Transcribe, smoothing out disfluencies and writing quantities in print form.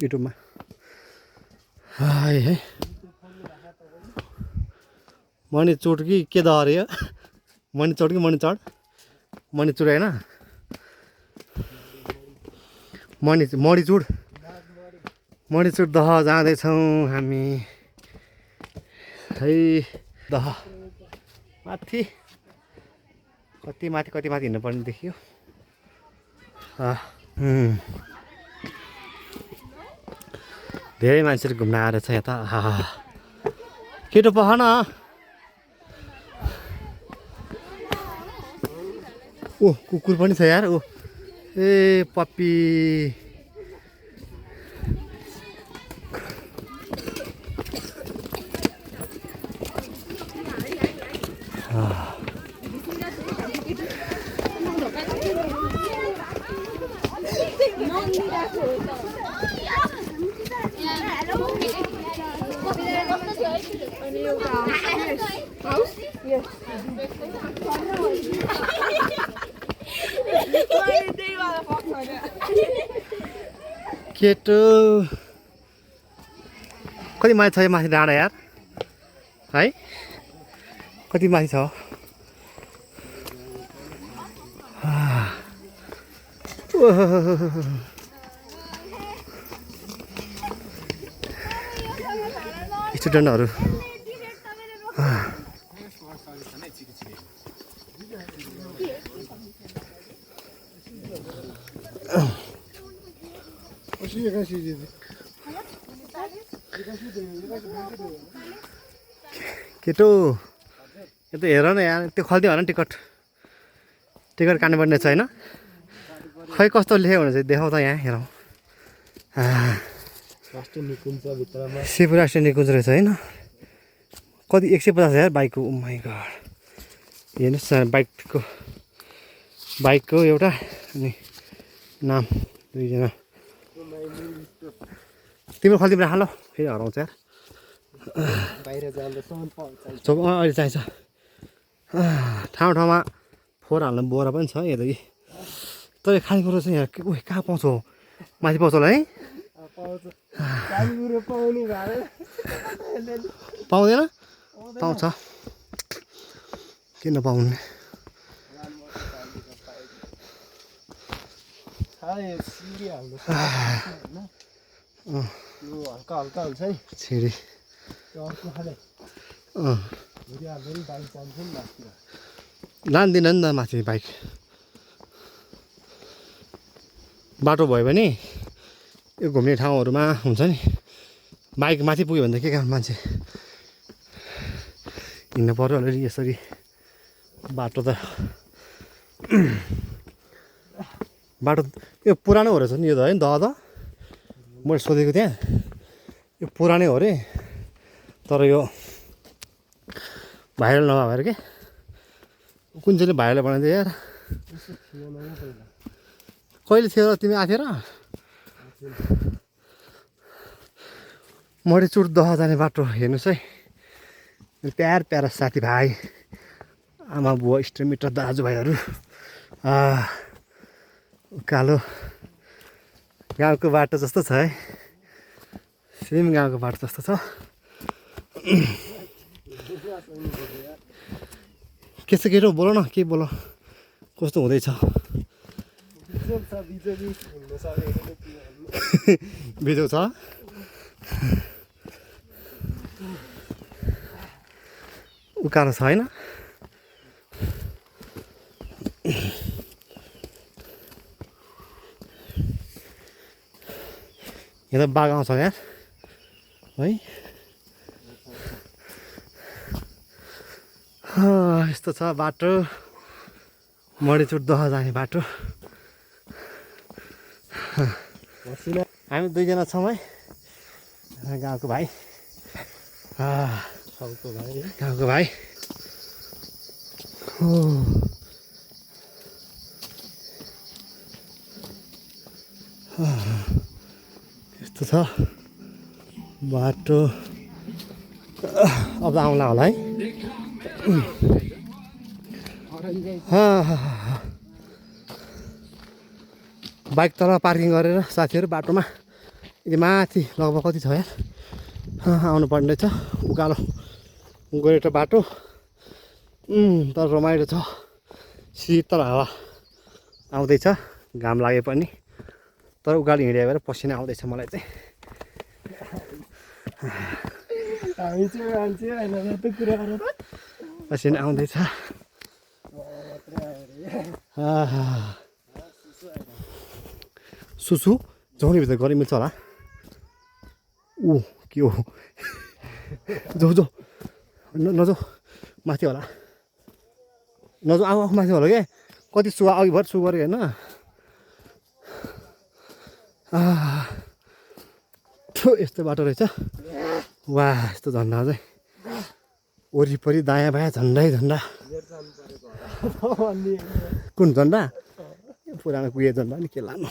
युट्युबमा। हाय है मणिचुड कि के द अरे हो मणिचुड कि मणिचड मणिचुड होइन मणिचुड दह जाँदैछौँ हामी है दह माथि कति माथि हिँड्नुपर्ने देखियो। धेरै मान्छेहरू घुम्न आएर छ यता। केटो पख न ओ कुकुर पनि छ यार। ओ ए पप्पी केटो कति माथि छ यो माथि डाँडा यार है कति माथि छ। स्टुडेन्टहरू केटो यता हेर न यहाँ त्यो खोलिदियो होला टिकट काट्नुपर्ने छ होइन। खै कस्तो लेख्यो भने चाहिँ देखाउ त यहाँ हेरौँ। शिवपुर राष्ट्रिय निकुञ्ज रहेछ होइन। कति 150,000 बाइकको। ओ माई गड हेर्नुहोस् न बाइकको एउटा अनि नाम दुईजना। तिम्रो खोलिदिनु राख ल फेरि हराउँछ यार। अहिले चाहिन्छ ठाउँमा फोहोर हाल्नु बोरा पनि छ यता कि। तर खानेकुरो चाहिँ यहाँ उयो कहाँ पाउँछ हो माथि पाउँछ होला है। पाउँदैन पाउँछ किन पाउनु। हल्का हुन्छ है छिरी लाँदैन नि त माथि बाइक। बाटो भयो भने यो घुम्ने ठाउँहरूमा हुन्छ नि बाइक माथि पुग्यो भने त के काम मान्छे हिँड्नु पर्यो अलिअलि यसरी। बाटो त यो पुरानो हो रहेछ नि यो त है दह मैले सोधेको त्यहाँ यो पुरानै हो अरे। तर यो भाइरल नभएर के कुन चाहिँले भाइरल बनाइदियो यार। कहिले थियो र तिमी आएको थियो र मणिचुड दह जाने बाटो हेर्नुहोस् है। प्यारा साथीभाइ आमा बुवा इष्टमित्र दाजुभाइहरू उकालो गाउँको बाटो जस्तो छ है। सेम गाउँको बाटो जस्तो छ। के छ केटो बोल न के बोल कस्तो हुँदैछ। बिजोग छ उकालो छ होइन। यहाँ त बाघ आउँछ यार है। यस्तो छ बाटो मणिचुड दह जाने बाटो। हामी दुईजना छौँ है गाउँको भाइ गाउँको भाइ। यस्तो छ बाटो। अब आउँला होला है। बाइक तल पार्किङ गरेर साथीहरू बाटोमा यति माथि लगभग कति छ यार आउनु पर्ने छ उकालो गोरेटो बाटो तर रमाइलो छ शीतल हावा आउँदैछ घाम लागे पनि तर उकालो हिँड्या भएर पसिना आउँदैछ मलाई चाहिँ हामी चाहिँ मान्छे होइन त कुरा गरेर पसिना आउँदैछ सुसु झौनीभित्र गरी मिल्छ होला ऊ के हो जो नजाऊ माथि होला नजाऊ आफू माथि होला क्या कति सुवा अघि भर सु गरेँ होइन यस्तो बाटो रहेछ वा यस्तो झन्डा चाहिँ वरिपरि दायाँ बायाँ झन्डै झन्डा कुन झन्डा पुरानो कुहिए झन्डा नि के लानु